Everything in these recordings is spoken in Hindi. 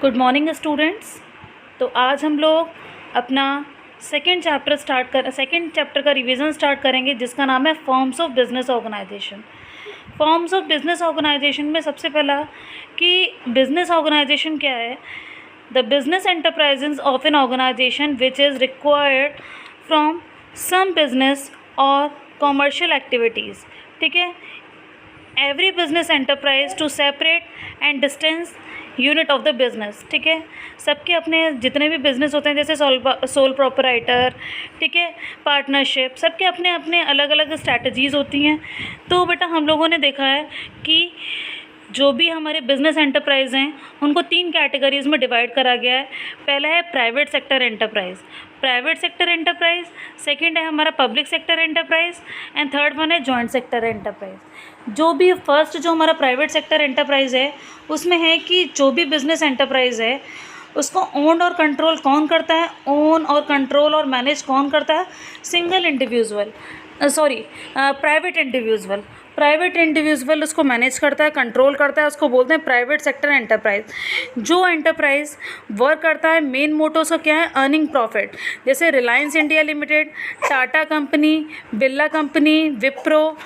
Good morning students. तो आज हम लोग अपना सेकंड चैप्टर का रिवीजन स्टार्ट करेंगे, जिसका नाम है forms of business organisation. Forms of business organisation में सबसे पहला कि बिजनेस ऑर्गेनाइजेशन क्या है। The business enterprises of an organisation which is required from some business और कॉमर्शियल एक्टिविटीज़। ठीक है, every business enterprise to separate and distance unit of the business. ठीक है, सबके अपने जितने भी बिज़नेस होते हैं, जैसे सोल प्रोपराइटर, ठीक है, पार्टनरशिप, सबके अपने अपने अलग अलग स्ट्रैटेजीज़ होती हैं। तो बेटा हम लोगों ने देखा है कि जो भी हमारे बिज़नेस एंटरप्राइज़ हैं उनको 3 कैटेगरीज़ में डिवाइड करा गया है। पहला है प्राइवेट सेक्टर एंटरप्राइज़, सेकंड है हमारा public sector enterprise and third one है जॉइंट सेक्टर एंटरप्राइज़। जो हमारा प्राइवेट सेक्टर एंटरप्राइज़ है उसमें है कि जो भी बिज़नेस एंटरप्राइज़ है उसको ओन और कंट्रोल कौन करता है, ओन और कंट्रोल और मैनेज कौन करता है, प्राइवेट इंडिविजुअल उसको मैनेज करता है, कंट्रोल करता है, उसको बोलते हैं प्राइवेट सेक्टर एंटरप्राइज। जो एंटरप्राइज वर्क करता है, मेन मोटो उसका क्या है, अर्निंग प्रॉफिट। जैसे Reliance India limited, Tata company, Birla company, Wipro,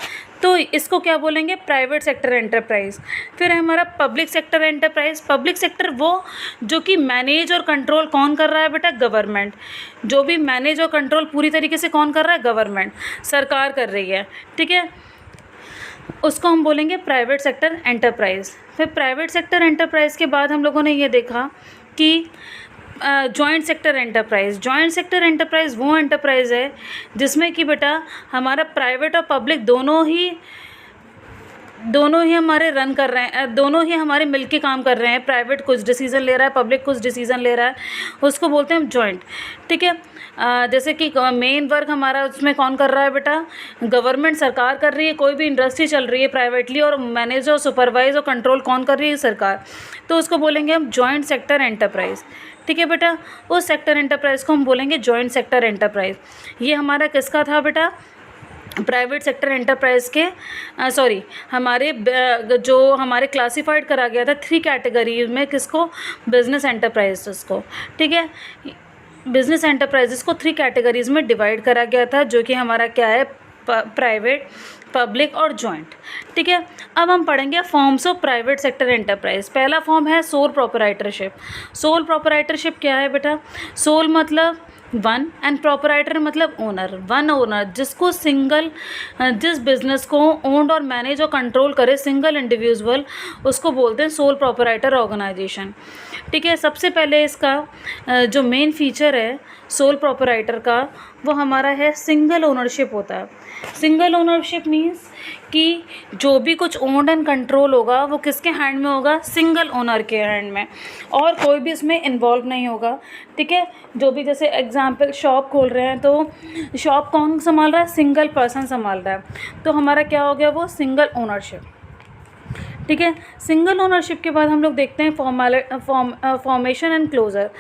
तो इसको क्या बोलेंगे, प्राइवेट सेक्टर एंटरप्राइज। फिर है हमारा public sector enterprise. Public sector वो जो कि मैनेज और कंट्रोल कौन कर रहा है बेटा, गवर्नमेंट। जो भी मैनेज और कंट्रोल पूरी तरीके से कौन कर रहा है, गवर्नमेंट, सरकार कर रही है। ठीक है, उसको हम बोलेंगे प्राइवेट सेक्टर एंटरप्राइज। फिर प्राइवेट सेक्टर एंटरप्राइज के बाद हम लोगों ने ये देखा कि जॉइंट सेक्टर एंटरप्राइज वो एंटरप्राइज है जिसमें कि बेटा हमारा प्राइवेट और पब्लिक दोनों ही हमारे रन कर रहे हैं, दोनों ही हमारे मिलके काम कर रहे हैं। प्राइवेट कुछ डिसीज़न ले रहा है, पब्लिक कुछ डिसीज़न ले रहा है, उसको बोलते हैं हम जॉइंट। ठीक है, जैसे कि मेन वर्क हमारा उसमें कौन कर रहा है बेटा, गवर्नमेंट, सरकार कर रही है। कोई भी इंडस्ट्री चल रही है प्राइवेटली और मैनेज और सुपरवाइज और कंट्रोल कौन कर रही है, सरकार। तो उसको बोलेंगे हम जॉइंट सेक्टर एंटरप्राइज। ठीक है बेटा, उस सेक्टर एंटरप्राइज को हम बोलेंगे जॉइंट सेक्टर एंटरप्राइज। ये हमारा किसका था बेटा, प्राइवेट सेक्टर एंटरप्राइज के हमारे क्लासिफाइड करा गया था 3 कैटेगरीज में, किसको, बिजनेस एंटरप्राइजेस को। ठीक है, बिजनेस एंटरप्राइजेस को 3 कैटेगरीज में डिवाइड करा गया था, जो कि हमारा क्या है, प्राइवेट, पब्लिक और जॉइंट। ठीक है, अब हम पढ़ेंगे forms of private sector enterprise. पहला फॉर्म है सोल प्रोपराइटरशिप। सोल प्रोपराइटरशिप क्या है बेटा, सोल मतलब वन एंड प्रोपराइटर मतलब ओनर। वन ओनर जिसको जिस बिजनेस को ओन्ड और मैनेज और कंट्रोल करे सिंगल इंडिविजुअल, उसको बोलते हैं सोल प्रोपराइटर ऑर्गेनाइजेशन। ठीक है, सबसे पहले इसका जो मेन फीचर है सोल प्रोपराइटर का, वो हमारा है सिंगल ओनरशिप होता है। सिंगल ओनरशिप मीन्स कि जो भी कुछ ओन्ड एंड कंट्रोल होगा वो किसके हैंड में होगा, सिंगल ओनर के हैंड में, और कोई भी इसमें इन्वॉल्व नहीं होगा। ठीक है, जो भी जैसे एग्जांपल शॉप खोल रहे हैं तो शॉप कौन संभाल रहा है, सिंगल पर्सन संभाल रहा है, तो हमारा क्या हो गया, वो सिंगल ओनरशिप। ठीक है, सिंगल ओनरशिप के बाद हम लोग देखते हैं फॉर्मेशन एंड क्लोज़र।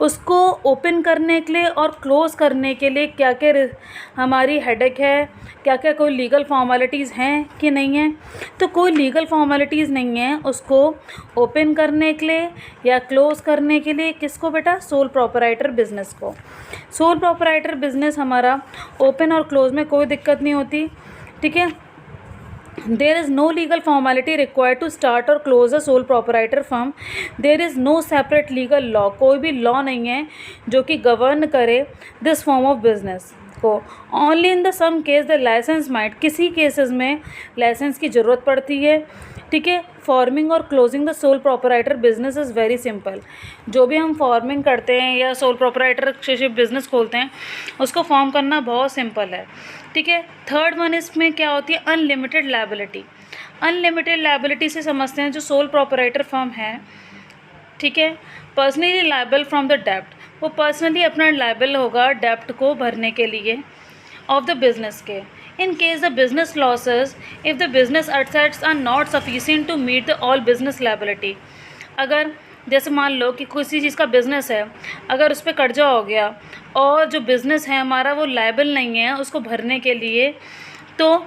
उसको ओपन करने के लिए और क्लोज़ करने के लिए क्या क्या हमारी हेडेक है, क्या क्या कोई लीगल फॉर्मेलिटीज़ हैं कि नहीं है। तो कोई लीगल फॉर्मेलिटीज़ नहीं है उसको ओपन करने के लिए या क्लोज़ करने के लिए, किसको बेटा, सोल प्रोपराइटर बिज़नेस को। सोल प्रोपराइटर बिज़नेस हमारा ओपन और क्लोज़ में कोई दिक्कत नहीं होती। ठीक है, there is no legal formality required to start or close a sole proprietor firm. there is no separate legal law, कोई भी लॉ नहीं है जो कि गवर्न करे दिस फॉर्म ऑफ बिजनेस को। Only in the some case the licence might, किसी केसेस में लाइसेंस की ज़रूरत पड़ती है। ठीक है, फॉर्मिंग और closing the sole proprietor business is very simple. जो भी हम फॉर्मिंग करते हैं या सोल प्रोपराइटरशिप बिजनेस खोलते हैं उसको फॉर्म करना बहुत सिंपल है। ठीक है, थर्ड वन इसमें क्या होती है, अनलिमिटेड लायबिलिटी। अनलिमिटेड लायबिलिटी से समझते हैं जो सोल प्रोपराइटर फर्म है, ठीक है, पर्सनली लायबल फ्रॉम द डेप्ट, वो पर्सनली अपना लायबल होगा डेप्ट को भरने के लिए ऑफ द बिजनेस के। In case the business losses if the business assets are not sufficient to meet the all business liability. अगर जैसे मान लो कि किसी चीज़ का बिज़नेस है, अगर उस पर कर्जा हो गया और जो बिज़नेस है हमारा वो लायबल नहीं है उसको भरने के लिए, तो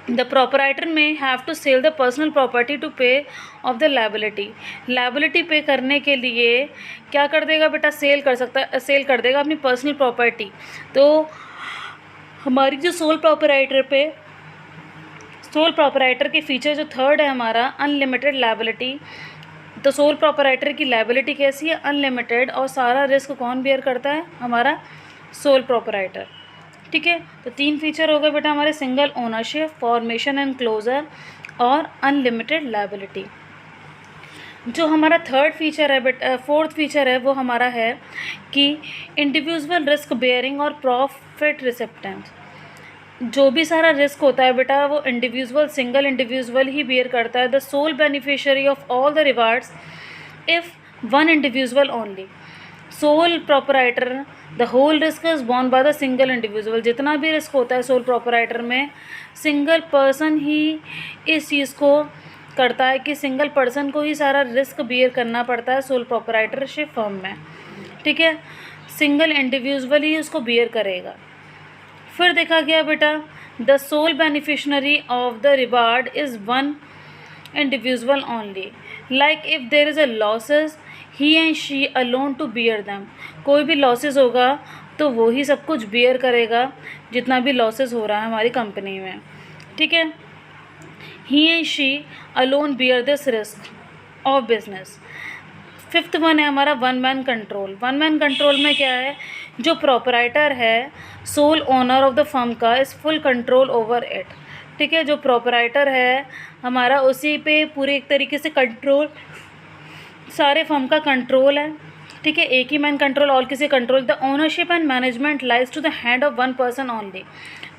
the proprietor may have to sell the personal property to pay off the liability. Liability pay करने के लिए क्या कर देगा बेटा, सेल कर देगा अपनी पर्सनल प्रॉपर्टी। तो हमारी जो सोल प्रोपराइटर के फीचर जो थर्ड है हमारा अनलिमिटेड लायबिलिटी। तो सोल प्रोपराइटर की लायबिलिटी कैसी है, अनलिमिटेड, और सारा रिस्क कौन बेयर करता है, हमारा सोल प्रोपराइटर। ठीक है, तो 3 फीचर हो गए बेटा हमारे, single ownership, formation and closure और अनलिमिटेड लायबिलिटी। जो हमारा थर्ड फीचर है बेटा, फोर्थ फीचर है वो हमारा है कि इंडिविजुअल रिस्क बेयरिंग और प्रॉफिट रिसेप्टेंस। जो भी सारा रिस्क होता है बेटा वो सिंगल इंडिविजुअल ही बेयर करता है। The sole beneficiary of all the rewards if one individual only. Sole proprietor the whole risk is borne by the single individual. जितना भी रिस्क होता है सोल प्रोपराइटर में, सिंगल पर्सन ही इस चीज़ को करता है कि सिंगल पर्सन को ही सारा रिस्क बेयर करना पड़ता है सोल प्रोपराइटरशिप फर्म में। ठीक है, सिंगल इंडिविजुअल ही उसको बेयर करेगा। फिर देखा गया बेटा the sole beneficiary of the reward is one individual only. Like if there is a losses he and she alone to bear them. कोई भी लॉसेस होगा तो वो ही सब कुछ बियर करेगा जितना भी लॉसेस हो रहा है हमारी कंपनी में। ठीक है, he and she alone bear this risk of business. Fifth one है हमारा one man control. One man control में क्या है, जो प्रोपराइटर है sole owner of the firm का is full control over it. ठीक है, जो प्रोपराइटर है हमारा उसी पे पूरे एक तरीके से कंट्रोल, सारे फर्म का कंट्रोल है। ठीक है, एक ही मैन कंट्रोल ऑल किसी control. The ownership and management lies to the hand of one person only.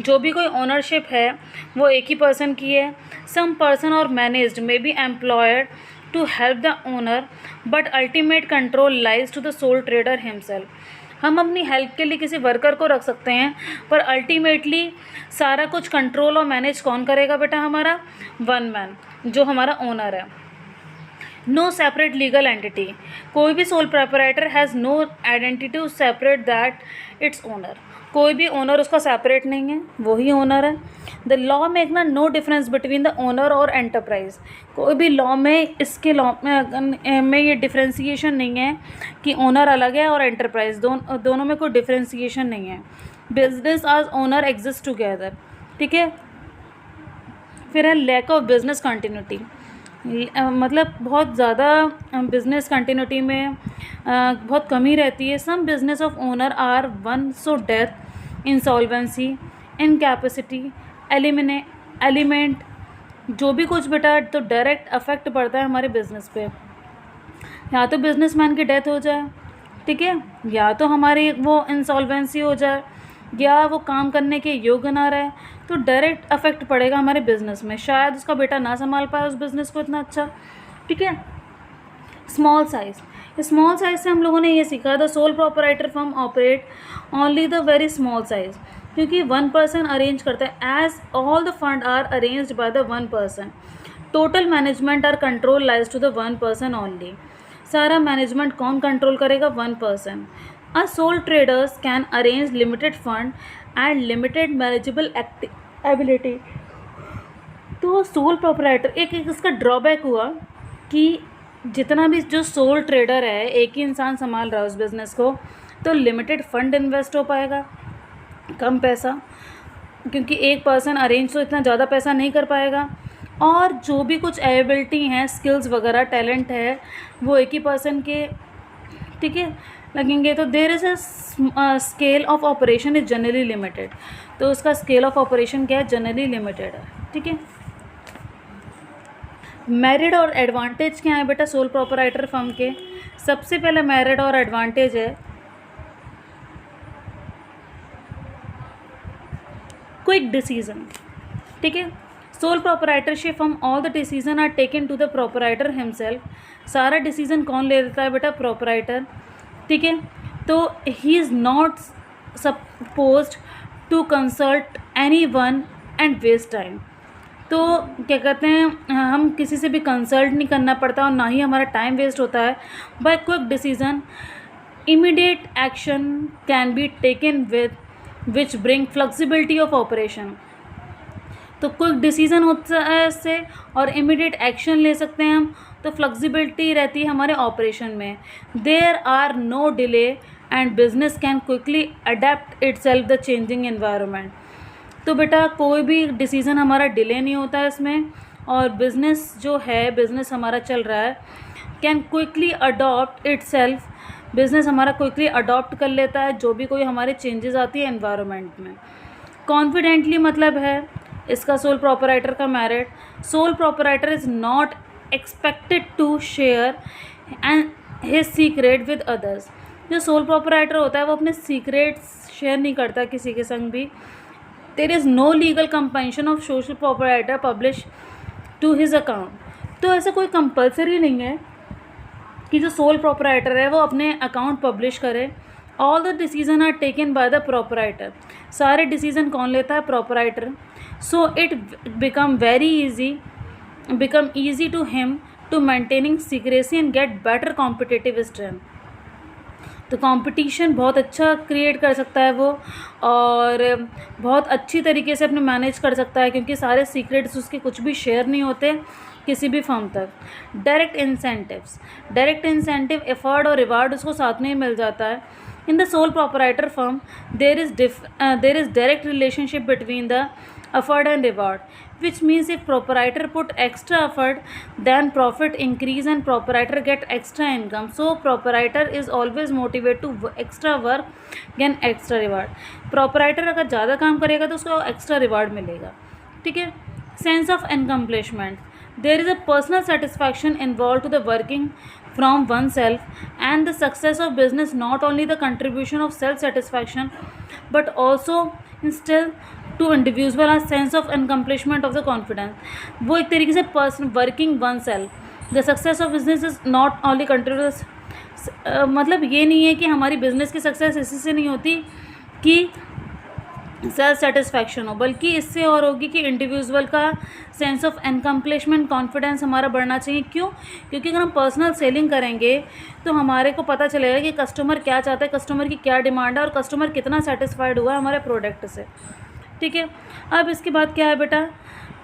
जो भी कोई ओनरशिप है वो एक ही पर्सन की है। Some person or managed may be employed to help the owner but ultimate control lies to the sole trader himself. हम अपनी हेल्प के लिए किसी वर्कर को रख सकते हैं पर अल्टीमेटली सारा कुछ कंट्रोल और मैनेज कौन करेगा बेटा, हमारा वन मैन जो हमारा ओनर है। No separate legal entity. कोई भी sole proprietor has no identity to separate that its owner. कोई भी ओनर उसका सेपरेट नहीं है, वही ओनर है। द लॉ मेक ना no difference between the owner और एंटरप्राइज। कोई भी लॉ में लॉ में ये डिफ्रेंसीशन नहीं है कि ओनर अलग है और एंटरप्राइज, दोनों में कोई डिफ्रेंसीशन नहीं है। बिजनेस आज ओनर एग्जिस्ट टुगेदर। ठीक है, फिर है लैक ऑफ बिजनेस कंटिन्यूटी। मतलब बहुत ज़्यादा बिजनेस कंटिन्यूटी में बहुत कमी रहती है। Some business of owner are one so death, insolvency, incapacity, element, जो भी कुछ बेटा तो डायरेक्ट अफेक्ट पड़ता है हमारे बिजनेस पे। या तो बिजनेसमैन की डेथ हो जाए, ठीक है, या तो हमारी वो इंसॉल्वेंसी हो जाए, या वो काम करने के योग्य ना रहे, तो डायरेक्ट अफेक्ट पड़ेगा हमारे बिजनेस में। शायद उसका बेटा ना संभाल पाए उस बिज़नेस को इतना अच्छा। ठीक है, स्मॉल साइज़ से हम लोगों ने ये सीखा the sole proprietor firm operate only the very small size, क्योंकि वन पर्सन अरेंज करता है। As all the fund are arranged by the one person, total management are control lies to the one person only. सारा मैनेजमेंट कौन कंट्रोल करेगा, one person. A sole traders can arrange limited fund and limited manageable ability. तो सोल प्रोपराइटर एक इसका ड्रॉबैक हुआ कि जितना भी जो सोल ट्रेडर है एक ही इंसान संभाल रहा है उस बिज़नेस को, तो लिमिटेड फंड इन्वेस्ट हो पाएगा, कम पैसा, क्योंकि एक पर्सन अरेंज तो इतना ज़्यादा पैसा नहीं कर पाएगा, और जो भी कुछ एबिलिटी हैं, स्किल्स वगैरह, टैलेंट है, वो एक ही पर्सन के, ठीक है, लगेंगे। तो there is a scale of operation is generally limited. तो उसका स्केल ऑफ ऑपरेशन क्या है, जनरली लिमिटेड है। ठीक है, मेरिट और एडवांटेज क्या है बेटा सोल प्रोपराइटर फर्म के। सबसे पहले मेरिट और एडवांटेज है क्विक डिसीजन। ठीक है, sole proprietorship firm all the decision are taken to the proprietor himself. सारा डिसीजन कौन ले लेता है बेटा, प्रोपराइटर। ठीक है, तो he is not supposed to consult anyone and waste time. तो क्या कहते हैं, हम किसी से भी कंसल्ट नहीं करना पड़ता और ना ही हमारा टाइम वेस्ट होता है। By quick decision immediate action can be taken with which bring flexibility of operation. तो क्विक डिसीजन होता है इससे और इमीडिएट एक्शन ले सकते हैं हम, तो फ्लेक्सिबिलिटी रहती है हमारे ऑपरेशन में। There are no delay and business can quickly adapt itself the changing environment. तो बेटा कोई भी डिसीज़न हमारा डिले नहीं होता है इसमें, और बिज़नेस जो है, बिज़नेस हमारा चल रहा है, can quickly adopt itself, business हमारा क्विकली अडॉप्ट कर लेता है जो भी कोई हमारे चेंजेस आती है एनवायरनमेंट में। कॉन्फिडेंटली मतलब है इसका सोल प्रोपराइटर का merit, sole proprietor is not expected to share and his secret with others. जो सोल प्रोपराइटर होता है वो अपने सीक्रेट्स शेयर नहीं करता किसी के संग भी। There is no legal compulsion of social proprietor publish to his account. तो ऐसा कोई कंपल्सरी नहीं है कि जो सोल प्रोपराइटर है वो अपने अकाउंट पब्लिश करे। All the decision are taken by the proprietor. सारे डिसीजन कौन लेता है? Proprietor. So it become easy to him to maintaining secrecy and get better competitive strength. तो कंपटीशन बहुत अच्छा क्रिएट कर सकता है वो, और बहुत अच्छी तरीके से अपने मैनेज कर सकता है, क्योंकि सारे सीक्रेट्स उसके कुछ भी शेयर नहीं होते किसी भी फर्म तक। डायरेक्ट इंसेंटिव एफर्ट और रिवार्ड उसको साथ में ही मिल जाता है। In the sole proprietor firm there is direct relationship between the effort and reward, which means if proprietor put extra effort then profit increase and proprietor get extra income. So proprietor is always motivated to extra work get extra reward. Proprietor अगर ज़्यादा काम करेगा तो उसको extra reward मिलेगा, ठीक है। Sense of accomplishment, there is a personal satisfaction involved to the working from oneself and the success of business, not only the contribution of self satisfaction but also instill to individual a sense of accomplishment of the confidence. वो एक तरीके से person working oneself the success of business is not only contribute. मतलब ये नहीं है कि हमारी बिजनेस की सक्सेस इसी से नहीं होती कि सेल्फ सेटिस्फैक्शन हो, बल्कि इससे और होगी कि इंडिविजुअल का सेंस ऑफ अनकम्प्लिशमेंट कॉन्फिडेंस हमारा बढ़ना चाहिए। क्यों? क्योंकि अगर हम पर्सनल सेलिंग करेंगे तो हमारे को पता चलेगा कि कस्टमर क्या चाहता है, कस्टमर की क्या डिमांड है और कस्टमर कितना सेटिस्फाइड हुआ है हमारे प्रोडक्ट से, ठीक है। अब इसके बाद क्या है बेटा?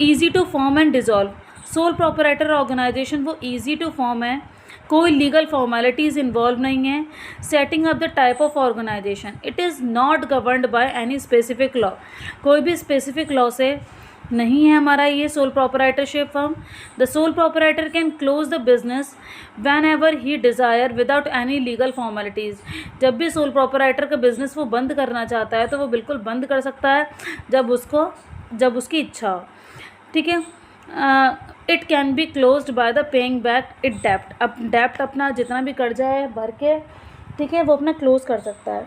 Easy to form and dissolve. Sole proprietor organisation वो ईजी टू फॉर्म है, कोई लीगल फॉर्मेलिटीज़ इन्वॉल्व नहीं है। Setting up the type of organisation, it is not governed by any specific law. कोई भी स्पेसिफिक लॉ से नहीं है हमारा ये sole proprietorship firm. The sole proprietor can close the business when ever he desire without any legal formalities. जब भी सोल प्रोपराइटर का बिज़नेस वो बंद करना चाहता है तो वो बिल्कुल बंद कर सकता है जब उसकी इच्छा हो, ठीक है। It can be closed by the paying back it डेप्ट। अब डेप्ट अपना जितना भी कर्जा है भर के, ठीक है, वो अपना क्लोज कर सकता है।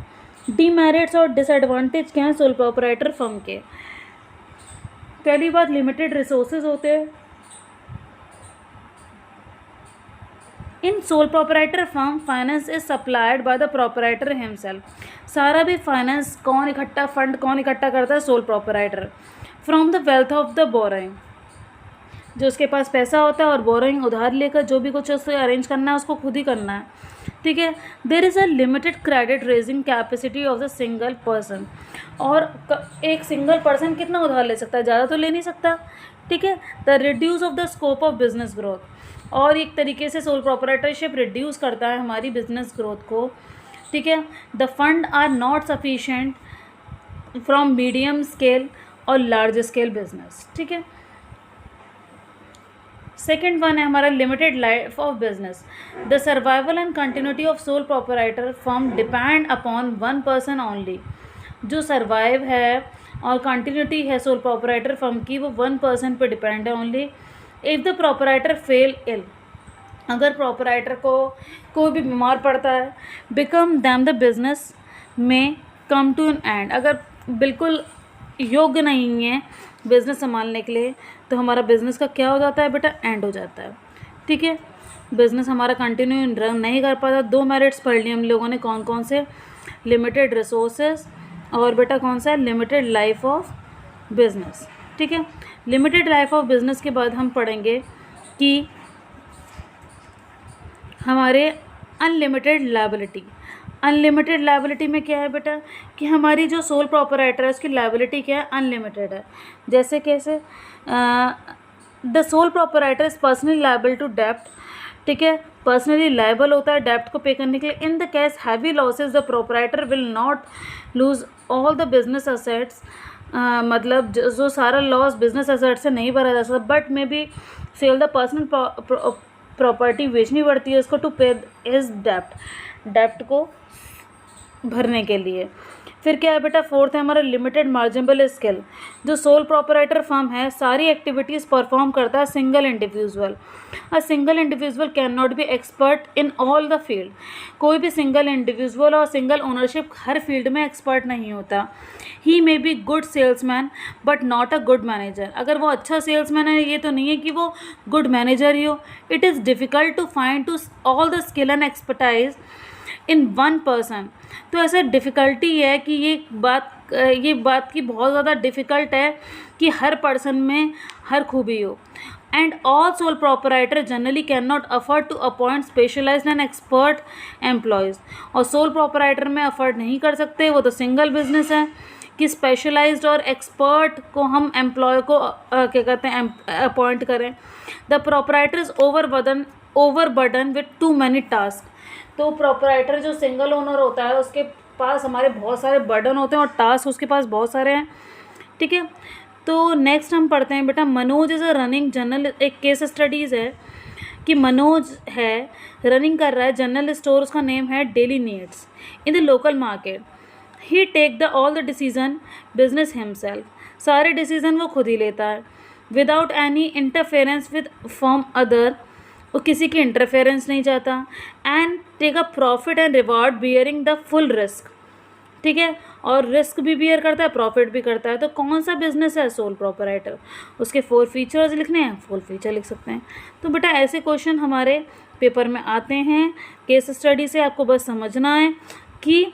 डीमेरिट्स और डिसएडवांटेज क्या हैं सोल प्रोपराइटर फर्म के? पहली बात, लिमिटेड रिसोर्सेज होते हैं। In sole proprietor firm finance is supplied by the proprietor himself. सारा भी फाइनेंस फंड कौन इकट्ठा करता है? Sole proprietor. From the wealth of the borrowing, जो उसके पास पैसा होता है, और बोरोइंग उधार लेकर जो भी कुछ उससे अरेंज करना है उसको खुद ही करना है, ठीक है। There is a limited credit raising capacity of the single person. और एक सिंगल पर्सन कितना उधार ले सकता है? ज़्यादा तो ले नहीं सकता, ठीक है। The reduce of the scope of business growth, और एक तरीके से सोल प्रोपराइटरशिप रिड्यूस करता है हमारी बिजनेस ग्रोथ को, ठीक है। The fund are not sufficient from medium scale और लार्ज स्केल बिजनेस, ठीक है। सेकेंड वन है हमारा limited life of business. The survival and continuity of sole proprietor firm depend upon one person only. जो सर्वाइव है और कंटिन्यूटी है सोल प्रोपराइटर फर्म की, वो वन पर्सन पे डिपेंड है only. If the proprietor fell ill, अगर प्रोपराइटर को कोई भी बीमार पड़ता है, बिकम दैम द बिजनेस में कम टू एन एंड। अगर बिल्कुल योग्य नहीं है बिज़नेस संभालने के लिए तो हमारा बिज़नेस का क्या हो जाता है बेटा? एंड हो जाता है, ठीक है। बिज़नेस हमारा कंटिन्यू रन नहीं कर पाता। 2 मेरिट्स पढ़ लिए हम लोगों ने, कौन कौन से? लिमिटेड रिसोर्सेज और बेटा कौन सा है? लिमिटेड लाइफ ऑफ बिज़नेस, ठीक है। लिमिटेड लाइफ ऑफ बिज़नेस के बाद हम पढ़ेंगे कि हमारे अनलिमिटेड लायबिलिटी। अनलिमिटेड लायबिलिटी में क्या है बेटा कि हमारी जो सोल प्रोपराइटर है उसकी लायबिलिटी क्या है, अनलिमिटेड है। जैसे कैसे, the sole proprietor is personally liable to डेप्ट, ठीक है, पर्सनली लायबल होता है डेप्ट को पे करने के लिए। In the case heavy losses the proprietor will not lose all the business assets, मतलब जो सारा लॉस बिजनेस असेट से नहीं भरा जा सकता, but may be sell the personal property, बेचनी पड़ती है उसको टू पे हिज डेप्ट को भरने के लिए। फिर क्या है बेटा, फोर्थ है हमारा लिमिटेड मार्जिनेबल स्किल। जो सोल प्रोपराइटर फर्म है सारी एक्टिविटीज़ परफॉर्म करता है single individual. A single individual can not be expert in all the field. कोई भी सिंगल इंडिविजुअल और सिंगल ओनरशिप हर फील्ड में एक्सपर्ट नहीं होता। He may be good salesman but not a good manager. अगर वो अच्छा सेल्समैन है ये तो नहीं है कि वो गुड मैनेजर ही हो। It is difficult to find to all the skill and expertise in one person. तो ऐसा डिफ़िकल्टी है कि ये बात की बहुत ज़्यादा डिफ़िकल्ट है कि हर पर्सन में हर खूबी हो। And all sole proprietor generally can not afford to appoint specialised and expert employees. और सोल प्रोपराइटर में अफोर्ड नहीं कर सकते, वो तो सिंगल बिजनेस है कि स्पेशलाइज्ड और एक्सपर्ट को हम एम्प्लॉय को क्या कहते हैं अपॉइंट करें। The proprietor is overburden with to many task. तो प्रोपराइटर जो सिंगल ओनर होता है उसके पास हमारे बहुत सारे बर्डन होते हैं और टास्क उसके पास बहुत सारे हैं, ठीक है। तो नेक्स्ट हम पढ़ते हैं बेटा, Manoj is a running general. एक केस स्टडीज़ है कि मनोज है रनिंग कर रहा है जनरल स्टोर, उसका नेम है daily needs in the local market. He take the all the decision business himself. सारे डिसीजन वो खुद ही लेता है without any interference with from other. वो किसी की इंटरफेरेंस नहीं चाहता। And take a profit and reward bearing the full risk, ठीक है, और रिस्क भी बियर करता है, प्रॉफिट भी करता है। तो कौन सा बिजनेस है सोल प्रोपराइटर, उसके 4 फीचर्स लिखने हैं, 4 फीचर लिख सकते हैं। तो बेटा ऐसे क्वेश्चन हमारे पेपर में आते हैं। केस स्टडी से आपको बस समझना है कि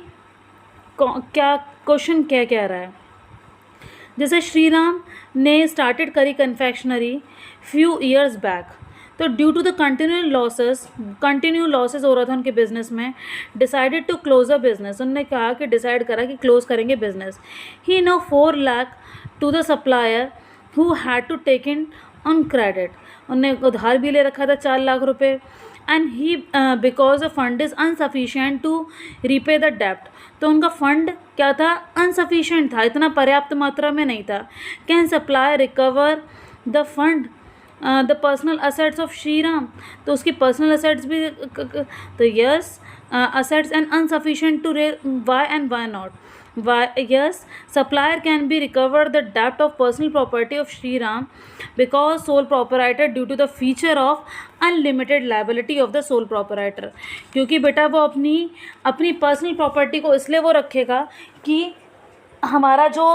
क्या क्वेश्चन क्या कह रहा है। जैसे श्रीराम ने स्टार्टेड करी कन्फेक्शनरी फ्यू ईयर्स बैक। तो due to the continue losses हो रहा था उनके बिजनेस में, decided to close a business. उन्होंने कहा कि डिसाइड करा कि क्लोज करेंगे business. He no 4 lakh to the supplier who had to take in on credit. उन्होंने उधार भी ले रखा था 4 लाख रुपए। And he because the fund is insufficient to repay the डेप्ट। तो उनका फंड क्या था, अनसफिशिएंट था, इतना पर्याप्त मात्रा में नहीं था। Can supplier recover the fund the personal assets of Shriram. तो उसकी पर्सनल असेट्स भी तो yes assets and insufficient to why and why not. Yes, supplier can be recovered the debt of personal property of Shriram because sole proprietor due to the feature of unlimited liability of the sole proprietor. क्योंकि बेटा वो अपनी पर्सनल प्रॉपर्टी को इसलिए वो रखेगा कि हमारा जो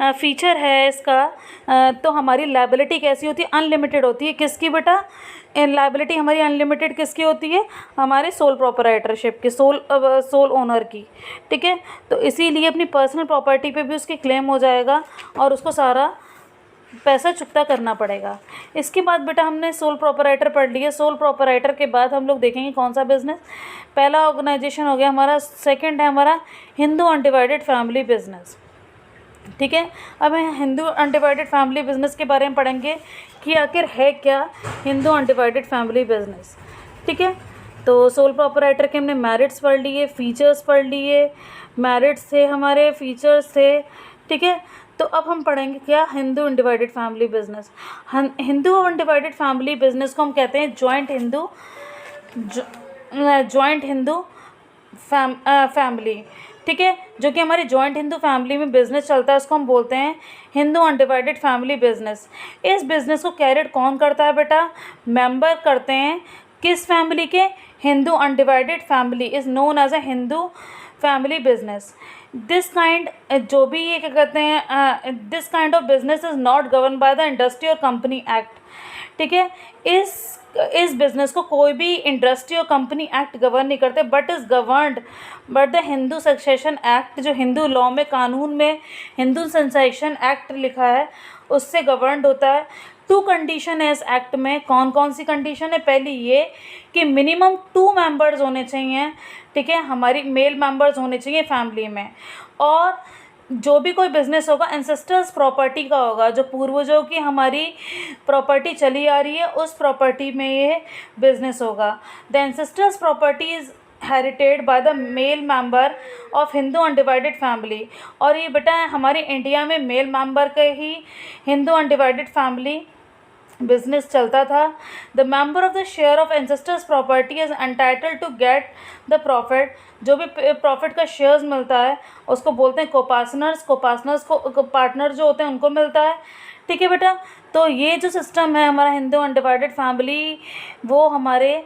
फीचर है इसका तो हमारी लाइबिलिटी कैसी होती है, अनलिमिटेड होती है। किसकी बेटा लाइबिलिटी हमारी अनलिमिटेड किसकी होती है, हमारे सोल प्रोपराइटरशिप की, सोल ओनर की, ठीक है। तो इसीलिए अपनी पर्सनल प्रॉपर्टी पे भी उसकी क्लेम हो जाएगा और उसको सारा पैसा चुकता करना पड़ेगा। इसके बाद बेटा हमने सोल प्रोपराइटर पढ़ लिया। सोल प्रोपराइटर के बाद हम लोग देखेंगे कौन सा बिजनेस। पहला ऑर्गेनाइजेशन हो गया हमारा, सेकंड है हमारा हिंदू अनडिवाइडेड फैमिली बिजनेस, ठीक है। अब हम हिंदू अनडिवाइडेड फैमिली बिजनेस के बारे में पढ़ेंगे कि आखिर है क्या हिंदू अनडिवाइडेड फैमिली बिजनेस, ठीक है। तो सोल प्रोपराइटर के हमने मेरिट्स पढ़ लिए, फीचर्स पढ़ लिए, मेरिट्स थे हमारे, फीचर्स थे, ठीक है। तो अब हम पढ़ेंगे क्या, Hindu undivided family business. Hindu undivided family business को हम कहते हैं जॉइंट हिंदू फैमिली, ठीक है। जो कि हमारी जॉइंट हिंदू फैमिली में बिजनेस चलता है उसको हम बोलते हैं हिंदू अनडिवाइडेड फैमिली बिजनेस। इस बिजनेस को कैरिड कौन करता है बेटा, मेंबर करते हैं किस फैमिली के, Hindu undivided family is known as a Hindu family business. This kind जो भी ये क्या कहते हैं, this kind of business is not govern by the industry और कंपनी एक्ट, ठीक है। इस बिज़नेस को कोई भी इंडस्ट्री और कंपनी एक्ट गवर्न नहीं करते, but is governed but the Hindu succession act. जो हिंदू लॉ में, कानून में हिंदू सक्सेशन एक्ट लिखा है उससे गवर्नड होता है। टू कंडीशन है इस एक्ट में। कौन कौन सी कंडीशन है? पहली ये कि मिनिमम 2 मेंबर्स होने चाहिए, ठीक है, हमारी मेल मेंबर्स होने चाहिए फैमिली में। और जो भी कोई बिज़नेस होगा एंसेस्टर्स प्रॉपर्टी का होगा, जो पूर्वजों की हमारी प्रॉपर्टी चली आ रही है उस प्रॉपर्टी में ये बिज़नेस होगा। The ancestors property is herited by the male member of Hindu undivided family. और ये बेटा हमारे इंडिया में मेल मेंबर का ही हिंदू अनडिवाइडेड फैमिली बिजनेस चलता था। The member of the share of ancestors property is entitled to get the profit. जो भी प्रॉफिट का शेयर्स मिलता है उसको बोलते हैं कोपार्टनर्स। कोपार्टनर्स को पार्टनर जो होते हैं उनको मिलता है, ठीक है बेटा। तो ये जो सिस्टम है हमारा हिंदू अनडिवाइडेड फैमिली, वो हमारे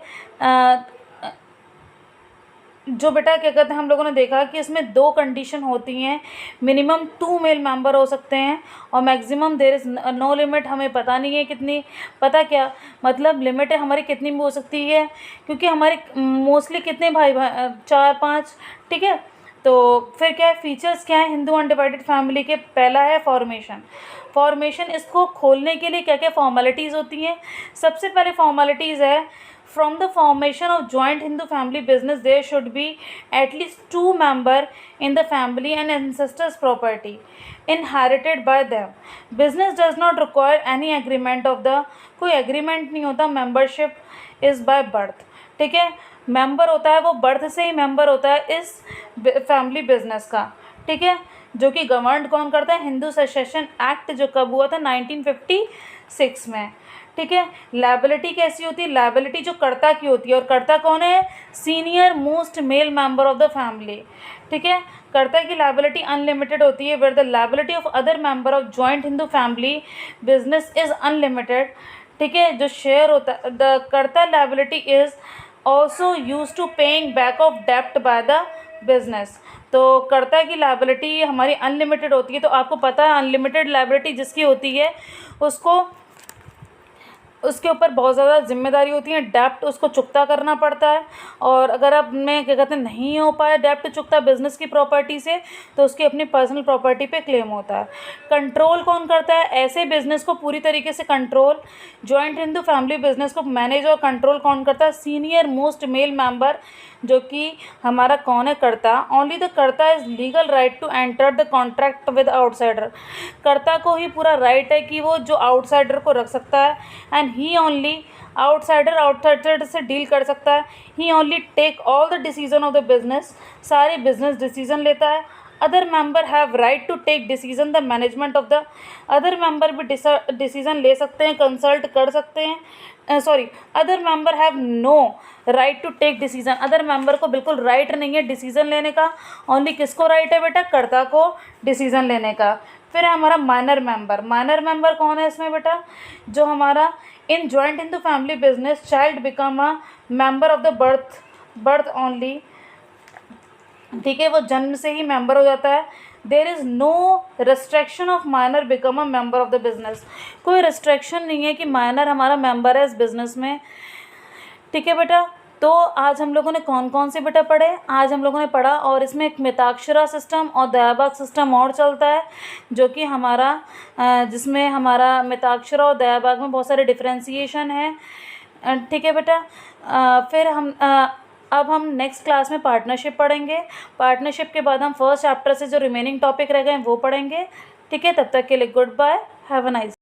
जो बेटा क्या कहते हैं, हम लोगों ने देखा कि इसमें 2 कंडीशन होती हैं। मिनिमम 2 मेल मेंबर हो सकते हैं और maximum there is no limit. हमें पता नहीं है कितनी, पता क्या मतलब लिमिट है हमारी कितनी भी हो सकती है, क्योंकि हमारे मोस्टली कितने भाई 4-5, ठीक है। तो फिर क्या है, फीचर्स क्या है हिंदू अनडिवाइडेड फैमिली के? पहला है फॉर्मेशन। फॉर्मेशन, इसको खोलने के लिए क्या क्या फॉर्मेलिटीज़ होती हैं? सबसे पहले फॉर्मेलिटीज़ है, from the formation of joint Hindu family business there should be at least 2 member in the family and ancestors property inherited by them. Business does not require any agreement of the, कोई agreement नहीं होता, membership is by birth, ठीक है। मेंबर होता है वो बर्थ से ही मेंबर होता है इस फैमिली बिजनेस का, ठीक है, जो कि गवर्न कौन करता है? हिंदू सक्सेशन एक्ट, जो कब हुआ था? 1956 में, ठीक है। लायबिलिटी कैसी होती है? लायबिलिटी जो कर्ता की होती है, और कर्ता कौन है? Senior most male member of the family, ठीक है। कर्ता की लायबिलिटी अनलिमिटेड होती है, where the liability of other member of joint Hindu family business is unlimited, ठीक है। जो शेयर होता है, the karta liability is also use to paying back of डेप्ट बाय द बिजनेस। तो कर्ता की लायबिलिटी हमारी अनलिमिटेड होती है। तो आपको पता है अनलिमिटेड लायबिलिटी जिसकी होती है उसको, उसके ऊपर बहुत ज़्यादा जिम्मेदारी होती है, डेप्ट उसको चुकता करना पड़ता है। और अगर अब में क्या कहते हैं नहीं हो पाया डेप्ट चुकता बिजनेस की प्रॉपर्टी से, तो उसकी अपनी पर्सनल प्रॉपर्टी पे क्लेम होता है। कंट्रोल कौन करता है? ऐसे बिजनेस को पूरी तरीके से control, joint Hindu family business को मैनेज और कंट्रोल कौन करता है? सीनियर मोस्ट मेल मेंबर, जो कि हमारा कौन है? Karta. Only the karta is legal right to enter the contract with outsider. Karta को ही पूरा राइट है कि वो जो आउटसाइडर को रख सकता है, एंड ही ओनली आउटसाइडर से डील कर सकता है। He only take all the decision of the business, सारे बिजनेस डिसीजन लेता है। Other member have right to take decision the management of the, other member भी डिसीजन ले सकते हैं, कंसल्ट कर सकते हैं। Other member have no right to take decision. Other member को बिल्कुल राइट नहीं है डिसीजन लेने का। ओनली किसको राइट है बेटा? कर्ता को डिसीजन लेने का। फिर है हमारा माइनर मेंबर। माइनर मेंबर कौन है इसमें बेटा? जो हमारा in joint Hindu family business child become a member of the birth only, ठीक है, वो जन्म से ही मेंबर हो जाता है। There is no restriction of minor become a member of the business. कोई रिस्ट्रिक्शन नहीं है कि माइनर हमारा मेंबर है इस बिज़नेस में, ठीक है बेटा। तो आज हम लोगों ने कौन कौन से बेटा पढ़े? आज हम लोगों ने पढ़ा, और इसमें एक मिताक्षरा सिस्टम और दयाभाग सिस्टम और चलता है, जो कि हमारा जिसमें हमारा मिताक्षरा और दयाभाग में बहुत सारे डिफ्रेंसिएशन है, ठीक है बेटा। फिर अब हम नेक्स्ट क्लास में पार्टनरशिप पढ़ेंगे। पार्टनरशिप के बाद हम फर्स्ट चैप्टर से जो रिमेनिंग टॉपिक रह गए हैं वो पढ़ेंगे, ठीक है। तब तक के लिए goodbye, have a nice.